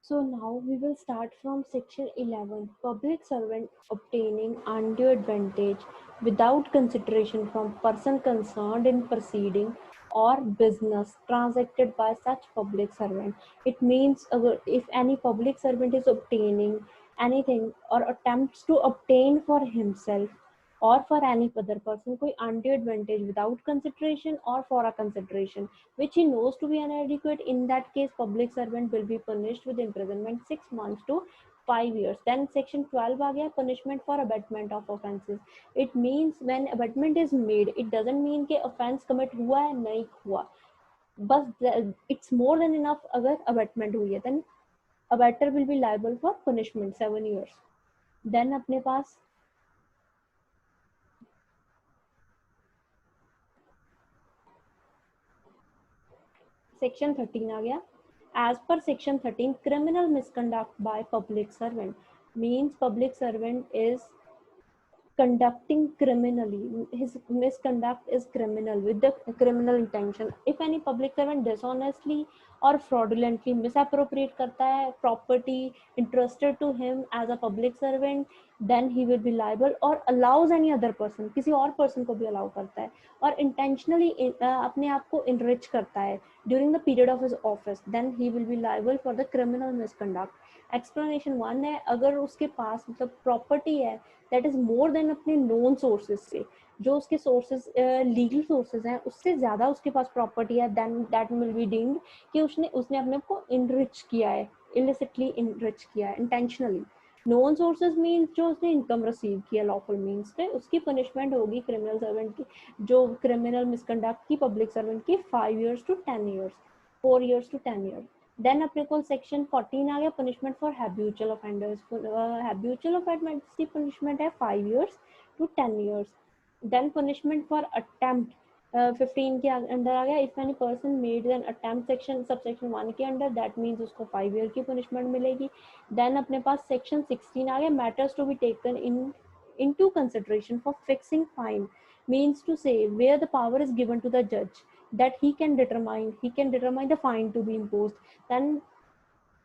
So now we will start from section 11, public servant obtaining undue advantage without consideration from person concerned in proceeding or business transacted by such public servant. It means if any public servant is obtaining anything or attempts to obtain for himself or for any other person कोई undue advantage without consideration or for a consideration which he knows to be inadequate, in that case public servant will be punished with imprisonment 6 months to 5 years. Then section 12 आ गया, punishment for abatement of offences. It means when abatement is made, it doesn't mean कि offense commit हुआ है नहीं हुआ, बस it's more than enough अगर abatement हुई है, then abater will be liable for punishment 7 years. Then अपने पास सेक्शन 13 आ गया. As per section 13, criminal misconduct by public servant means public servant is conducting criminally. His misconduct is criminal with the criminal intention. If any public servant dishonestly or fraudulently misappropriate करता है property entrusted to him as a public servant, then he will be liable, or allows any other person, किसी और person को भी allow करता है, और intentionally अपने आप को enrich करता है during the period of his office, then he will be liable for the criminal misconduct. Explanation 1 है, अगर उसके पास मतलब प्रॉपर्टी है दैट इज मोर देन अपने नोन सोर्सेज से, जो उसके सोर्सेज लीगल सोर्सेज हैं उससे ज्यादा उसके पास प्रॉपर्टी है, then that will be deemed कि उसने अपने आप को इनरिच किया है, इलिसिटली इनरिच किया है इंटेंशनली. नॉन सोर्सेज मीन्स जो उसने इनकम रिसीव किया लॉफुल मीन्स पे, उसकी पनिशमेंट होगी क्रिमिनल सर्वेंट की, जो क्रिमिनल मिसकंडक्ट की पब्लिक सर्वेंट की 5 years to 10 years, 4 years to 10 years. Then अपने को सेक्शन 14 आ गया, punishment for habitual offenders. Habitual offenders की पनिशमेंट है 5 years to 10 years. Then punishment for attempt 15 के अंदर आ गया, if any person made an attempt section subsection 1 के अंडर, दैट मीन्स उसको 5 year की पनिशमेंट मिलेगी. देन अपने पास सेक्शन 16 आ गया, matters to be taken into consideration for fixing fine, means to say where the power is given to the judge that he can determine the fine to be imposed, then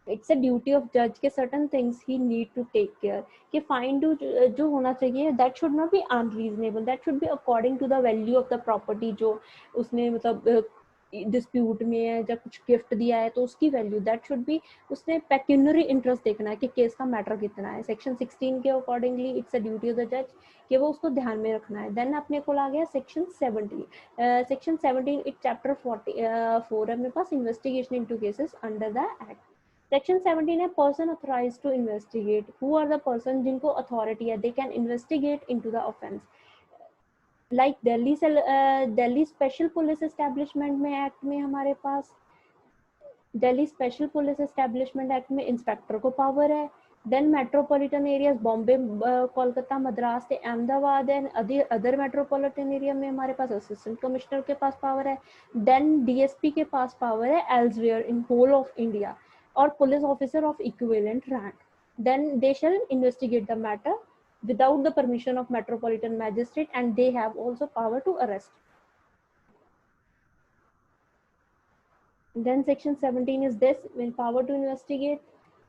it's a duty of judge के certain things he need to take care कि fine जो होना चाहिए that should not be unreasonable, that should be according to the value of the property जो उसने मतलब dispute में है, जब कुछ गिफ्ट दिया है तो उसकी वैल्यू दैट शुड बी, उसने पेक्यूनरी इंटरेस्ट देखना है कि केस का मैटर कितना है. सेक्शन 16 के accordingly it's a duty of the जज कि वो उसको ध्यान में रखना है. देन अपने को आ गया सेक्शन 17. सेक्शन 17 इट चैप्टर 44 है अपने पास, investigation into cases under the act. Section 17 है person authorised to investigate, who are the person जिनको अथॉरिटी है, they can investigate into the offence. Like Delhi special police establishment में एक्ट में हमारे पास Delhi special police establishment act में inspector को power है. Then metropolitan areas Bombay, Kolkata, Madras से Ahmedabad and other metropolitan area में हमारे पास असिस्टेंट कमिश्नर के पास पावर है. देन डीएसपी के पास पावर है elsewhere in whole of India, और police officer of equivalent rank. Then they shall investigate the matter without the permission of metropolitan magistrate, and they have also power to arrest. Then section 17 is this, when power to investigate,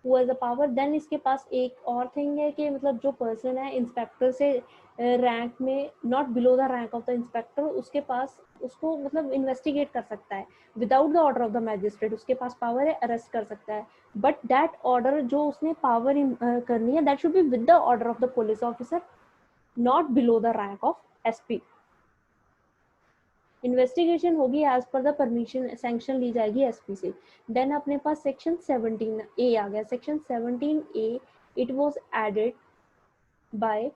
who has the power. then इसके पास एक और thing है कि मतलब जो person है inspector से rank में not below the rank of the inspector, उसके पास उसको मतलब इन्वेस्टिगेट कर सकता है without the order of the magistrate, उसके पास पावर है अरेस्ट कर सकता है, बट दैट ऑर्डर जो उसने पावर करनी है that should be with the order of the police officer, not below the rank of SP. Investigation होगी as per the permission, sanction ली जाएगी एसपी से. देन अपने पास सेक्शन 17 ए आ गया. Section 17 A it was added by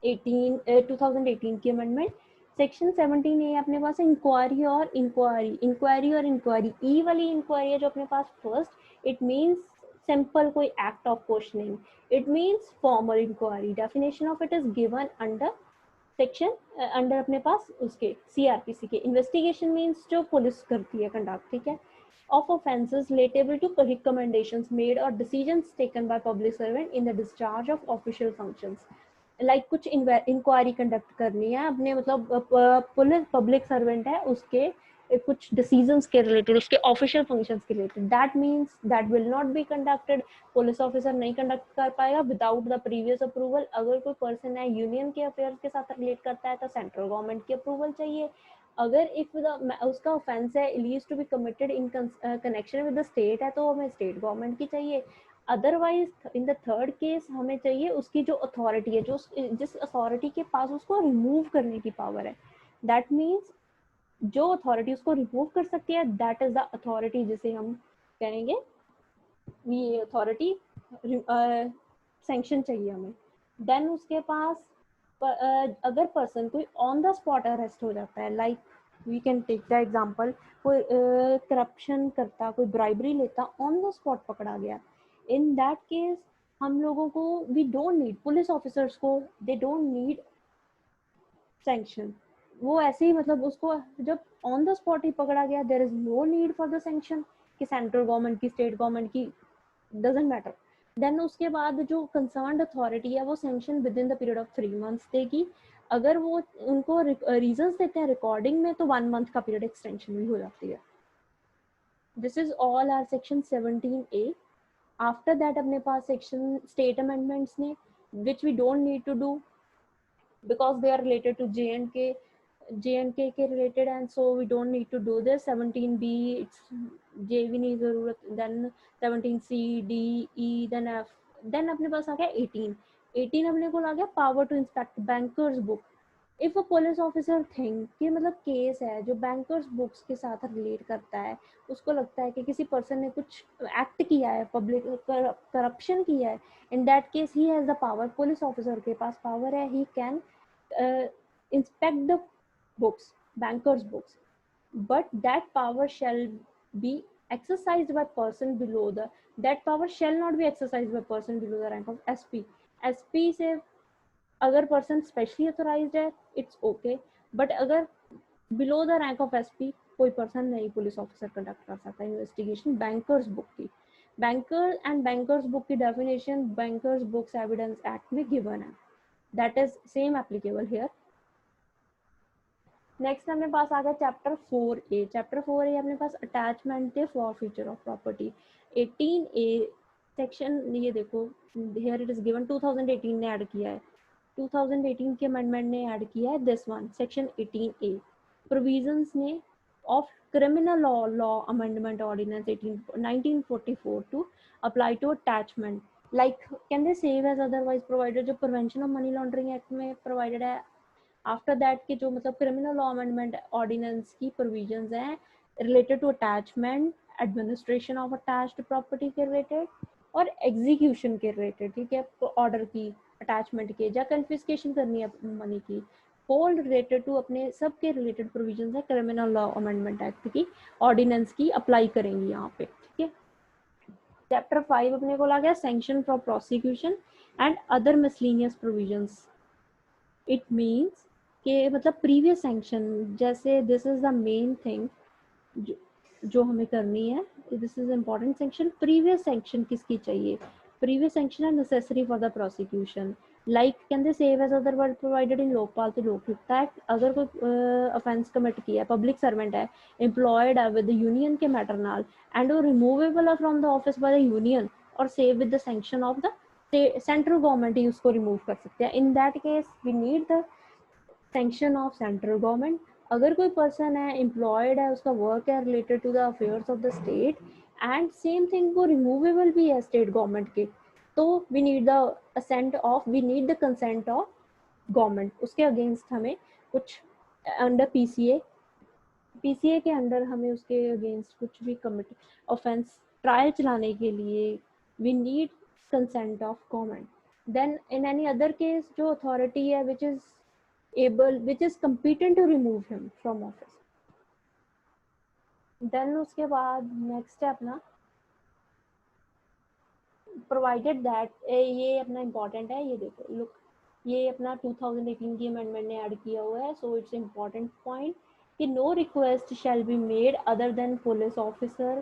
2018 की amendment. Section 17 ए अपने पास इंक्वायरी और इंक्वायरी. ई वाली इंक्वायरी है जो अपने पास फर्स्ट, इट मीन्स सिंपल कोई act of questioning, it means formal inquiry. Definition of it is given under section under अपने पास उसके सीआरपीसी के. इन्वेस्टिगेशन मीन्स जो पुलिस करती है कंडक्ट, ठीक है, of offences relatable to recommendations made or decisions taken by public servant in the discharge of official functions. Like कुछ इंक्वायरी कंडक्ट करनी है अपने मतलब पुलिस पब्लिक सर्वेंट है उसके कुछ डिसीजंस के रिलेटेड, उसके ऑफिशियल फंक्शंस के related, that means that will not be conducted, police officer नहीं कंडक्ट कर पाएगा विदाउट द प्रीवियस अप्रूवल। अगर कोई पर्सन है यूनियन के अफेयर्स के साथ रिलेट करता है तो सेंट्रल गवर्नमेंट की अप्रूवल चाहिए। अगर इफ उसका ऑफेंस है alleged to be committed in connection with the state है तो हमें स्टेट गवर्नमेंट की चाहिए। Otherwise in the third case हमें चाहिए उसकी जो अथॉरिटी है, जो जिस अथॉरिटी के पास उसको रिमूव करने की पावर है, दैट मीन्स जो अथॉरिटी उसको रिमूव कर सकती है दैट इज द अथॉरिटी जिसे हम कहेंगे ये अथॉरिटी सैंक्शन चाहिए हमें। देन उसके पास अगर पर्सन कोई ऑन द स्पॉट अरेस्ट हो जाता है, like we can take the example, कोई करप्शन करता, कोई ब्राइबरी लेता, ऑन द स्पॉट पकड़ा गया, इन दैट केस हम लोगों को we don't need police officers को, दे डोंट नीड सैंक्शन। वो ऐसे ही मतलब उसको जब ऑन द स्पॉट ही पकड़ा गया, there is no need for the sanction कि सेंट्रल गवर्नमेंट की स्टेट गवर्नमेंट की, डजंट मैटर। देन उसके बाद जो कंसर्न्ड अथॉरिटी है वो sanction within the period of 3 months देगी। अगर वो उनको रीजंस देते हैं रिकॉर्डिंग में तो 1 मंथ का पीरियड एक्सटेंशन भी हो जाती है। This is all are section 17A। After that अपने पास सेक्शन स्टेट अमेंडमेंट्स ने which we don't need to do because they are related to J&K के related and so we don't need to do this। 17B it's J भी नहीं जरूरत, then 17C D E then F, then अपने पास आ गया 18 अपने को आ गया power to inspect bankers book। If a police officer think कि मतलब केस है जो बैंकर्स बुक्स के साथ रिलेट करता है, उसको लगता है कि किसी पर्सन ने कुछ एक्ट किया है, पब्लिक करप्शन किया है, इन that case he has the power, police officer के पास पावर है, he can inspect the books, bankers books, but that power shall be exercised by person below the, that power shall not be exercised by person below the rank of SP से अगर person specially authorised है it's okay, but अगर below the rank of SP कोई person नहीं police officer conduct कर सकता investigation bankers book की। Banker and bankers book की definition bankers books evidence act में गिवन है, that is same applicable here. Next अपने पास आ गया चैप्टर 4A। चैप्टर 4A अपने पास अटैचमेंट है for future of property. 18A section, ये देखो हियर इट इज गिवन 2018 ने ऐड किया है, 2018 के अमेंडमेंट ने ऐड किया है this one section 18A provisions ने of criminal law amendment ordinance 1944 to apply to attachment, like can they save as otherwise provided, जो prevention of money laundering act में प्रोवाइडेड है। आफ्टर दैट के जो मतलब क्रिमिनल लॉ अमेंडमेंट ऑर्डिनेंस की provisions हैं related to attachment, administration of attached property के related और एग्जीक्यूशन के रिलेटेड, ठीक है, ऑर्डर की अटैचमेंट के या कन्फिस्केशन करनी है मनी की, ऑल रिलेटेड टू अपने सब के रिलेटेड प्रोविजंस है क्रिमिनल लॉ अमेंडमेंट एक्ट की ऑर्डिनेंस की अप्लाई करेंगी यहाँ पे, ठीक है। चैप्टर 5 अपने को आ गया sanction for prosecution and other miscellaneous provisions. It means कि मतलब प्रीवियस सैंक्शन, जैसे this is the main thing जो हमें करनी है, this is important section. Previous sanction किसकी चाहिए, प्रीवियस सैंक्शन है necessary for the prosecution, like can they save as other word provided in Lokpal तो लोकयुक्त एक्ट। अगर कोई ऑफेंस कमिट किया है, पब्लिक सर्वेंट है, एम्प्लॉयड है विद द यूनियन के मैटर नाल एंड वो रिमूवेबल है from the office by the union और save with the sanction of the central government ही उसको रिमूव कर सकते हैं, in that case we need the sanction of central government. अगर कोई पर्सन है एम्प्लॉयड है, उसका वर्क है related to the affairs of the state and same thing वो रिमूवेबल भी है स्टेट गवर्नमेंट के, तो we need the assent of, we need the consent of government. उसके अगेंस्ट हमें कुछ अंडर पीसीए के अंडर हमें उसके अगेंस्ट कुछ भी कमिट ऑफेंस ट्रायल चलाने के लिए we need consent of government. Then in any other case जो अथॉरिटी है which is able, which is competent to remove him from office। then उसके बाद next है अपना provided that, ये अपना important है, ये देखो look, ये अपना 2018 की amendment ने ऐड किया हुआ है, so it's important point कि no request shall be made other than police officer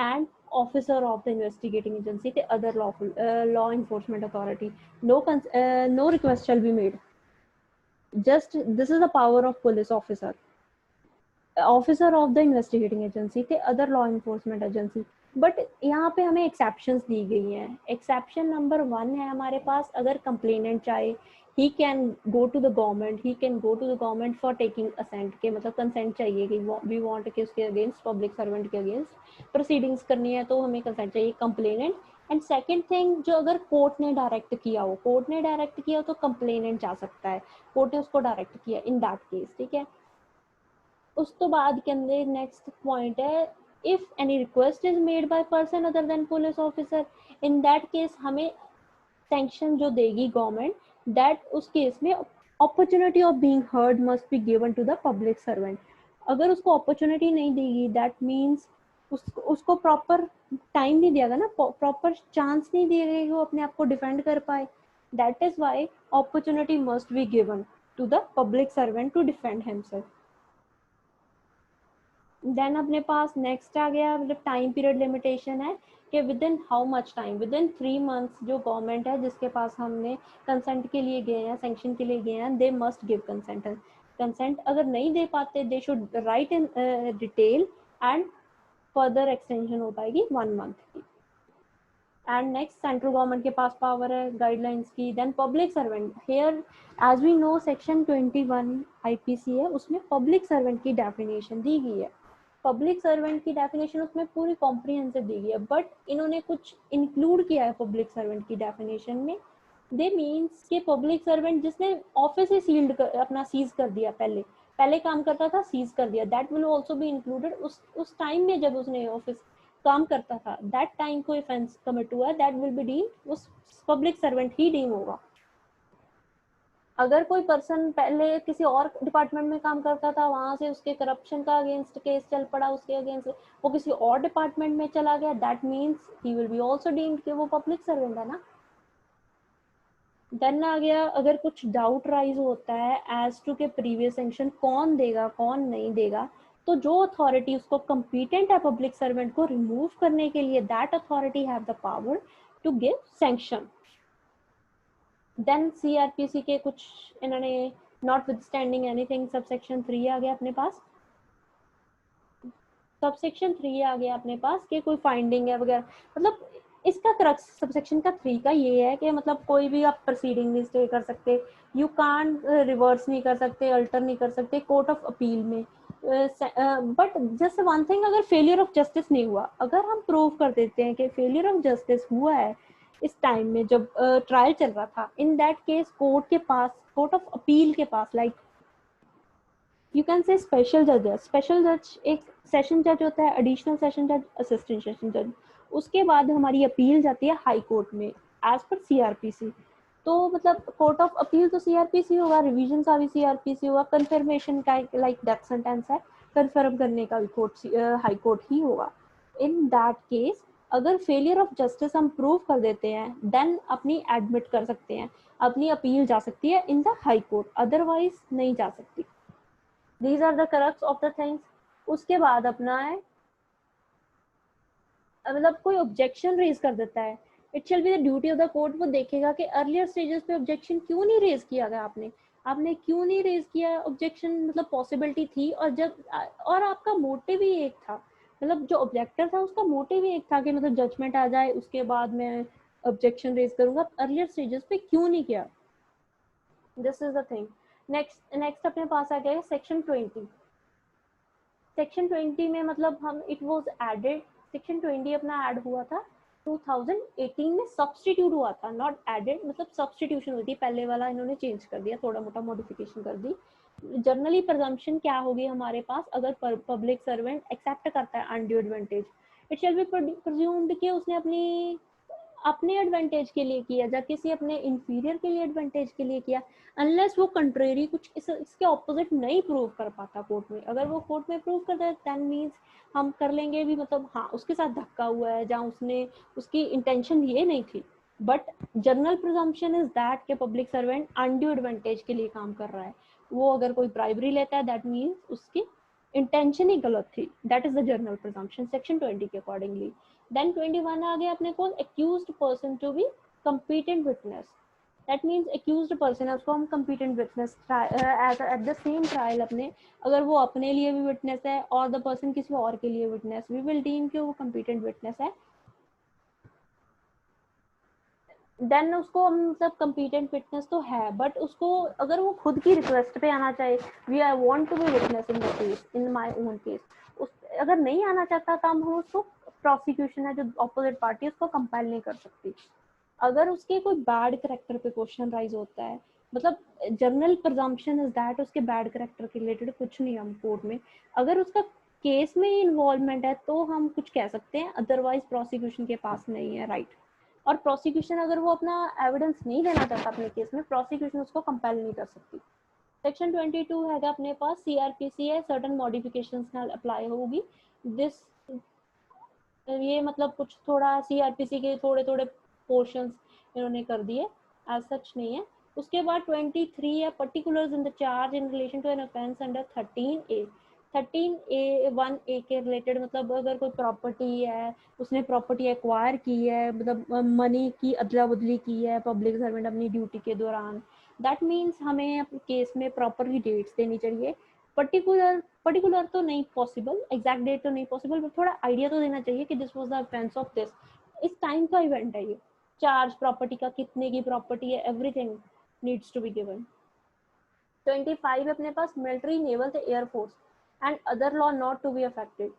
and officer of the investigating agency the other lawful law enforcement authority, no request shall be made, just this is the power of police officer। Officer of the investigating agency थे, other law enforcement agency. But यहाँ पे हमें exceptions दी गई हैं। Exception number 1 है हमारे पास, अगर complainant चाहे he can go to the government, he can go to the government for taking assent, के मतलब कंसेंट चाहिए कि we want कि उसके अगेंस्ट, पब्लिक सर्वेंट के अगेंस्ट प्रोसीडिंग्स करनी है तो हमें कंसेंट चाहिए कंप्लेनेंट। एंड सेकंड थिंग, जो अगर कोर्ट ने डायरेक्ट किया हो, कोर्ट ने डायरेक्ट किया हो तो कंप्लेनेंट जा सकता है, कोर्ट ने उसको डायरेक्ट किया इन दैट केस, ठीक है। उस तो बाद के अंदर नेक्स्ट पॉइंट है, if any request is made by person other than police officer, in that case हमें सैंक्शन जो देगी गवर्नमेंट, दैट उस केस में opportunity of being heard must be given to the public servant. अगर उसको अपॉर्चुनिटी नहीं देगी, दैट मीन्स उसको प्रॉपर टाइम नहीं दिया गया ना, प्रॉपर चांस नहीं दिया गया कि वो अपने आप को डिफेंड कर पाए। That is why opportunity must be given to the public servant to defend himself. Then अपने पास नेक्स्ट आ गया, मतलब टाइम पीरियड लिमिटेशन है कि with in how much time, with in 3 months जो गवर्नमेंट है जिसके पास हमने कंसेंट के लिए गए हैं, सैंक्शन के लिए गए हैं, they must give consent. Consent अगर नहीं दे पाते, they should write in detail and further extension हो पाएगी 1 मंथ की। एंड नेक्स्ट, सेंट्रल गवर्नमेंट के पास पावर है गाइडलाइंस की। Then public servant, here as we know section 21 IPC है, उसमें पब्लिक सर्वेंट की डेफिनेशन दी गई है। पब्लिक सर्वेंट की डेफिनेशन उसमें पूरी कॉम्प्रिहेंसिव दी गई है, बट इन्होंने कुछ इंक्लूड किया है पब्लिक सर्वेंट की डेफिनेशन में। दे मीन्स कि पब्लिक सर्वेंट जिसने ऑफिस ही सील्ड अपना सीज कर दिया, पहले काम करता था, सीज कर दिया, that will also be included. उस टाइम में जब उसने ऑफिस काम करता था, दैट टाइम कोई ऑफेंस कमिट हुआ, दैट विल बी डीम्ड उस पब्लिक सर्वेंट ही डीम होगा। अगर कोई पर्सन पहले किसी और डिपार्टमेंट में काम करता था, वहां से उसके करप्शन का अगेंस्ट केस चल पड़ा, उसके अगेंस्ट वो किसी और डिपार्टमेंट में चला गया, that means he will be also deemed कि वो पब्लिक सर्वेंट है ना। देन आ गया, अगर कुछ डाउट राइज होता है एज टू के प्रीवियस सैंक्शन कौन देगा कौन नहीं देगा, तो जो अथॉरिटी उसको कम्पिटेंट है पब्लिक सर्वेंट को रिमूव करने के लिए, that authority have the power to give sanction. Then CrPC के कुछ इन्होंने नॉट विथस्टैंडिंग एनीथिंग, सबसेक्शन 3 आ गया अपने पास। सबसेक्शन 3 आ गया अपने पास कि कोई फाइंडिंग है वगैरह, मतलब इसका क्रक्स सबसेक्शन का 3 का ये है कि मतलब कोई भी आप प्रोसीडिंग नहीं स्टे कर सकते, यू कान रिवर्स नहीं कर सकते, अल्टर नहीं कर सकते कोर्ट ऑफ अपील में। बट जस्ट वन थिंग, अगर फेलियर ऑफ जस्टिस नहीं हुआ, अगर हम प्रूव कर देते हैं कि फेलियर ऑफ जस्टिस हुआ है इस टाइम में जब ट्रायल चल रहा था, इन दैट केस कोर्ट के पास, कोर्ट ऑफ अपील के पास, like you can say special जजेस, स्पेशल जज एक सेशन जज होता है, एडिशनल सेशन जज, असिस्टेंट सेशन जज, उसके बाद हमारी अपील जाती है हाई कोर्ट में एज पर सीआरपीसी। तो मतलब कोर्ट ऑफ अपील तो सीआरपीसी होगा, रिवीजन का भी सीआरपीसी होगा, कंफर्मेशन का लाइक डेथ सेंटेंस है, कंफर्म करने का भी कोर्ट हाई कोर्ट ही होगा। इन दैट केस अगर फेलियर ऑफ जस्टिस हम प्रूव कर देते हैं, देन अपनी एडमिट कर सकते हैं, अपनी अपील जा सकती है in the high court, otherwise नहीं जा सकती। These are the crux of the things। उसके बाद अपना है, मतलब कोई ऑब्जेक्शन रेज कर देता है, it shall be the duty of the court, वो देखेगा कि अर्लियर स्टेजेस पे ऑब्जेक्शन क्यों नहीं रेज किया गया, आपने क्यों नहीं रेज किया ऑब्जेक्शन, मतलब पॉसिबिलिटी थी, और जब और आपका मोटिव ही एक था, मतलब जो ऑब्जेक्टर था उसका मोटिव ही एक था कि मतलब जजमेंट आ जाए उसके बाद मैं ऑब्जेक्शन रेज करूंगा, अर्लियर स्टेजेस पे क्यों नहीं किया। This is the thing. Next अपने पास आ गया सेक्शन 20। सेक्शन 20 में मतलब हम इट वाज एडेड, सेक्शन 20 अपना ऐड हुआ था 2018 में, सब्सटीट्यूट हुआ था, नॉट एडेड, मतलब सब्सटीट्यूशन हुई थी, पहले वाला इन्होंने चेंज कर दिया, थोड़ा मोटा मॉडिफिकेशन कर दी। जनरली प्रजम्पशन क्या होगी हमारे पास, अगर पब्लिक सर्वेंट एक्सेप्ट करता है undue advantage, it shall be presumed कि उसने अपने एडवांटेज के लिए किया या किसी अपने इंफीरियर के लिए एडवांटेज के लिए किया, अनलेस वो कंट्रेरी कुछ इसके ऑपोजिट नहीं प्रूव कर पाता कोर्ट में। अगर वो कोर्ट में प्रूव करता है दैट मीन्स हम कर लेंगे भी, मतलब हाँ उसके साथ धक्का हुआ है जहाँ उसने उसकी इंटेंशन ये नहीं थी, but general presumption is that के पब्लिक सर्वेंट अनड्यू एडवांटेज के लिए काम कर रहा है। वो अगर कोई ब्राइबरी लेता है दैट मीन्स उसकी इंटेंशन ही गलत थी, that is the general presumption section 20 के अकॉर्डिंगली। देन 21 आ गया अपने को, accused person to be competent witness. That means accused person है, उसको हम competent witness at the same trial अपने, अगर वो अपने लिए भी विटनेस है और द पर्सन किसी और के लिए विटनेस, वी विल डीम कि वो कंपीटेंट विटनेस है। देन उसको हम मतलब कंपीटेंट विटनेस तो है, बट उसको अगर वो खुद की रिक्वेस्ट पे आना चाहे, we I want to be witness in the case, in my own case, उस अगर नहीं आना चाहता तो हम उसको, प्रोसिक्यूशन है जो अपोजिट पार्टी, उसको कंपेल नहीं कर सकती। अगर उसके कोई बैड करेक्टर पे क्वेश्चन राइज होता है, मतलब जनरल प्रजम्पशन इज दैट उसके बैड करेक्टर के रिलेटेड कुछ नहीं हम कोर्ट में, अगर उसका केस में इन्वॉल्वमेंट है तो हम कुछ कह सकते हैं, अदरवाइज प्रोसिक्यूशन के पास नहीं है राइट। और प्रोसिक्यूशन अगर वो अपना एविडेंस नहीं देना चाहता अपने केस में, प्रोसिक्यूशन उसको कंपेल नहीं कर सकती। सेक्शन 22 है अपने पास, सीआरपीसी है, सर्टन मॉडिफिकेशंस नाल अप्लाई होगी दिस, ये मतलब कुछ थोड़ा सीआरपीसी के थोड़े थोड़े पोर्शंस इन्होंने कर दिए, एज सच नहीं है। उसके बाद 23 है, particulars in the charge in relation to an offence under 13A। 13A1A के रिलेटेड, मतलब अगर कोई प्रॉपर्टी है, उसने प्रॉपर्टी एक्वायर की है, मतलब मनी की अदला बदली की है पब्लिक सर्वेंट अपनी ड्यूटी के दौरान, दैट मीन्स हमें अपने केस में प्रॉपरली डेट्स देनी चाहिए। पर्टिकुलर तो नहीं पॉसिबल, एग्जैक्ट डेट तो नहीं पॉसिबल, बट थोड़ा आइडिया तो देना चाहिए कि this was the offence of this, इस टाइम का इवेंट है ये, चार्ज प्रॉपर्टी का, कितने की प्रॉपर्टी है, everything needs to be given. 25 अपने पास, military, naval, air force and other law not to be affected,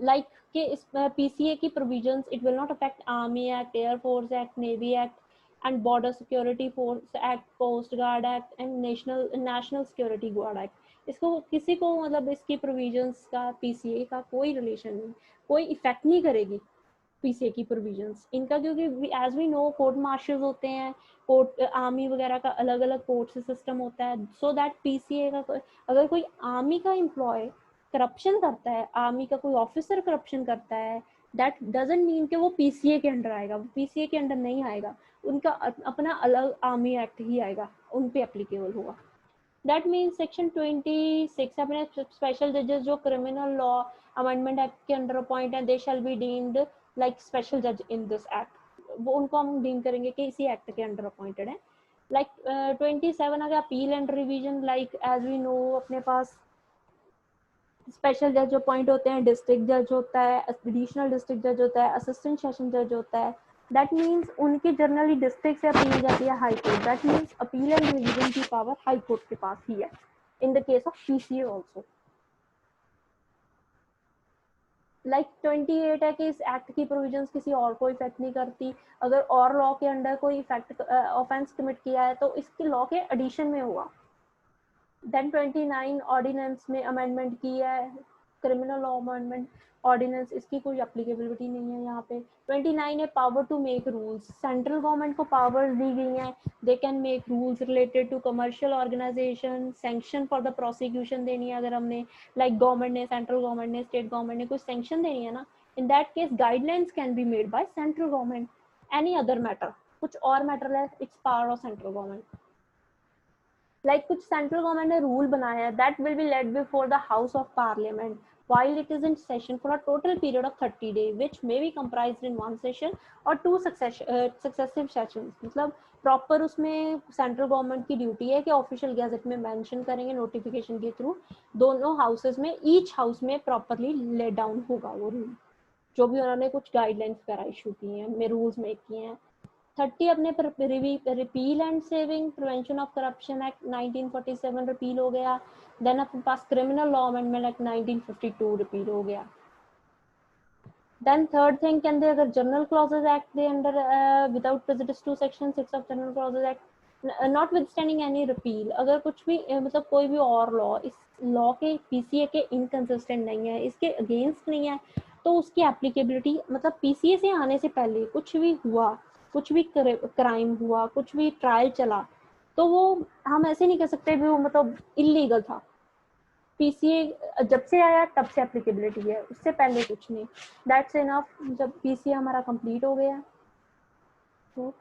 like कि इस पीसीए की provisions, it will not affect army act, air force act, navy act and border security force act, coast guard act and national security guard act. इसको किसी को मतलब इसकी provisions का PCA का कोई रिलेशन नहीं, कोई इफेक्ट नहीं करेगी पीसीए की प्रोविजंस इनका, क्योंकि as we know court martials होते हैं, कोर्ट आर्मी वगैरह का अलग अलग कोर्ट से सिस्टम होता है, सो दैट पीसीए का अगर कोई आर्मी का एम्प्लॉय करप्शन करता है, आर्मी का कोई ऑफिसर करप्शन करता है, दैट डजंट मीन कि वो पीसीए के अंडर आएगा, वो पीसीए के अंडर नहीं आएगा, उनका अपना अलग आर्मी एक्ट ही आएगा, उन पे एप्लीकेबल होगा। दैट मीन्स सेक्शन 26 अपने स्पेशल जजेस जो क्रिमिनल लॉ अमेंडमेंट एक्ट के अंडर अपॉइंट है, they shall be deemed like special जज इन दिस एक्ट, वो उनको हम डीम करेंगे कि इसी एक्ट के अंडर अपॉइंटेड है। लाइक 27 आ गया, appeal and revision, like as we know अपने पास स्पेशल जज जो अपॉइंट होते हैं, डिस्ट्रिक्ट जज होता है, एडिशनल डिस्ट्रिक्ट जज होता है, असिस्टेंट सेशन जज होता है, दैट मीन्स उनकी जनरली डिस्ट्रिक्ट से अपील जाती है high court, that means appeal and revision की पावर हाई कोर्ट के पास ही है इन the case of PCA also. Like 28 है कि इस एक्ट की प्रोविजंस किसी और को इफेक्ट नहीं करती, अगर और लॉ के अंडर कोई इफेक्ट ऑफेंस कमिट किया है तो इसके लॉ के एडिशन में हुआ। देन 29 ऑर्डिनेंस में अमेंडमेंट की है, क्रिमिनल लॉ अमेंडमेंट ऑर्डिनेंस, इसकी कोई एप्लीकेबिलिटी नहीं है यहाँ पे। 29 है, power to make rules, central government को पावर्स दी गई हैं, they can make rules related to commercial organisation, sanction for the prosecution देनी है अगर हमने, लाइक गवर्नमेंट ने, सेंट्रल गवर्नमेंट ने, स्टेट गवर्नमेंट ने कुछ सैंक्शन देनी है ना, in that case guidelines can be made by central government. Any other matter, कुछ और मैटर है, it's power of central government. Like कुछ सेंट्रल गवर्नमेंट ने रूल बनाया है, that will B laid before the house of parliament while it is in session for a total period of 30 days which may be comprised in one session or two successive sessions। मतलब proper उसमें central government की duty है कि official gazette में mention करेंगे notification के through, दोनों houses में, ईच हाउस में प्रॉपरली ले डाउन होगा वो रूल, जो भी उन्होंने कुछ गाइडलाइंस वगैरह इशू की हैं, में रूल्स मेक किए हैं। 30 अपने repeal and saving prevention of corruption act 1947 repeal हो गया। देन अपने पास criminal law amendment act 1952 repeal हो गया। देन थर्ड थिंग कहते हैं अगर general clauses act they under without prejudice to section 6 of general clauses act notwithstanding any repeal, अगर कुछ भी मतलब कोई भी और लॉ इस लॉ के पीसीए के इनकंसिस्टेंट नहीं है, इसके अगेंस्ट नहीं है, तो उसकी एप्लीकेबिलिटी, मतलब पीसीए से आने से पहले कुछ भी हुआ, कुछ भी क्राइम हुआ, कुछ भी ट्रायल चला, तो वो हम ऐसे नहीं कह सकते भी वो मतलब इलीगल था। पीसीए जब से आया तब से एप्लीकेबिलिटी है, उससे पहले कुछ नहीं। दैट्स इनफ, जब पीसीए हमारा कंप्लीट हो गया तो